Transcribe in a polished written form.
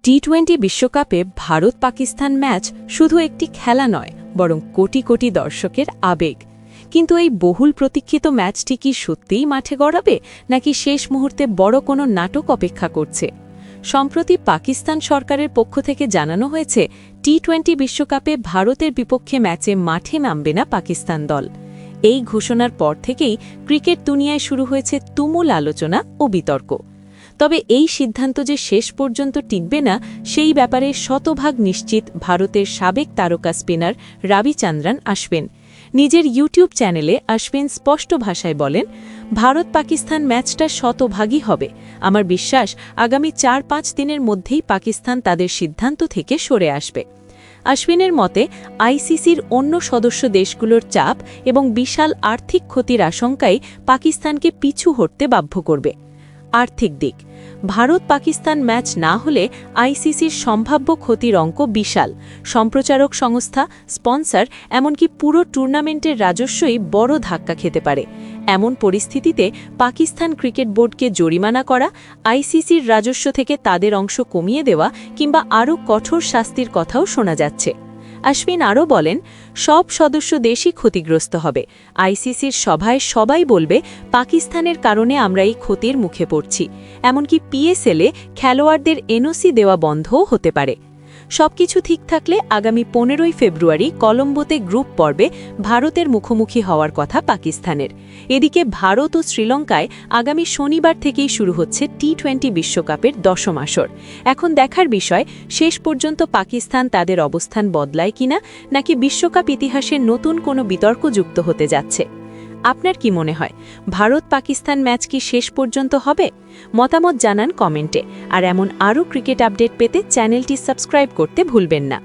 টি-20 বিশ্বকাপে ভারত-পাকিস্তান ম্যাচ শুধু একটি খেলা নয়, বরং কোটি কোটি দর্শকের আবেগ। কিন্তু এই বহুল প্রতীক্ষিত ম্যাচটি কি সত্যিই মাঠে গড়াবে, নাকি শেষ মুহূর্তে বড় কোনো নাটক অপেক্ষা করছে? সম্প্রতি পাকিস্তান সরকারের পক্ষ থেকে জানানো হয়েছে, টি-20 বিশ্বকাপে ভারতের বিপক্ষে ম্যাচে মাঠে নামবে না পাকিস্তান দল। এই ঘোষণার পর থেকেই ক্রিকেট দুনিয়ায় শুরু হয়েছে তুমুল আলোচনা ও বিতর্ক। তবে এই সিদ্ধান্ত যে শেষ পর্যন্ত টিকবে না, সেই ব্যাপারে শতভাগ নিশ্চিত ভারতের সাবেক তারকা স্পিনার রবিচন্দ্রন অশ্বিন। নিজের ইউটিউব চ্যানেলে অশ্বিন স্পষ্ট ভাষায় বলেন, ভারত-পাকিস্তান ম্যাচটা শতভাগই হবে। আমার বিশ্বাস আগামী ৪-৫ দিনের মধ্যেই পাকিস্তান তাদের সিদ্ধান্ত থেকে সরে আসবে। অশ্বিনের মতে, আইসিসির অন্য সদস্য দেশগুলোর চাপ এবং বিশাল আর্থিক ক্ষতির আশঙ্কাই পাকিস্তানকে পিছু হটতে বাধ্য করবে। আর্থিক দিক, ভারত-পাকিস্তান ম্যাচ না হলে আইসিসির সম্ভাব্য ক্ষতির অঙ্ক বিশাল। সম্প্রচারক সংস্থা, স্পন্সর, এমনকি পুরো টুর্নামেন্টের রাজস্বই বড় ধাক্কা খেতে পারে। এমন পরিস্থিতিতে পাকিস্তান ক্রিকেট বোর্ডকে জরিমানা করা, আইসিসির রাজস্ব থেকে তাদের অংশ কমিয়ে দেওয়া কিংবা আরও কঠোর শাস্তির কথাও শোনা যাচ্ছে। অশ্বিন আরও বলেন, সব সদস্য দেশই ক্ষতিগ্রস্ত হবে। আইসিসির সভায় সবাই বলবে, পাকিস্তানের কারণে আমরা এই ক্ষতির মুখে পড়ছি। এমনকি পিএসএলে খেলোয়াড়দের এনওসি দেওয়া বন্ধও হতে পারে। সবকিছু ঠিক থাকলে আগামী 15ই ফেব্রুয়ারি কলম্বোতে গ্রুপ পর্বে ভারতের মুখোমুখি হওয়ার কথা পাকিস্তানের। এদিকে ভারত ও শ্রীলঙ্কায় আগামী শনিবার থেকেই শুরু হচ্ছে টি-20 বিশ্বকাপের 10ম আসর। এখন দেখার বিষয়, শেষ পর্যন্ত পাকিস্তান তাদের অবস্থান বদলায় কিনা, নাকি বিশ্বকাপ ইতিহাসের নতুন কোনো বিতর্ক যুক্ত হতে যাচ্ছে। আপনার কি মনে হয়, ভারত-পাকিস্তান ম্যাচ কি শেষ পর্যন্ত হবে? মতামত জানান কমেন্টে। আর এমন আরও ক্রিকেট আপডেট পেতে চ্যানেলটি সাবস্ক্রাইব করতে ভুলবেন না।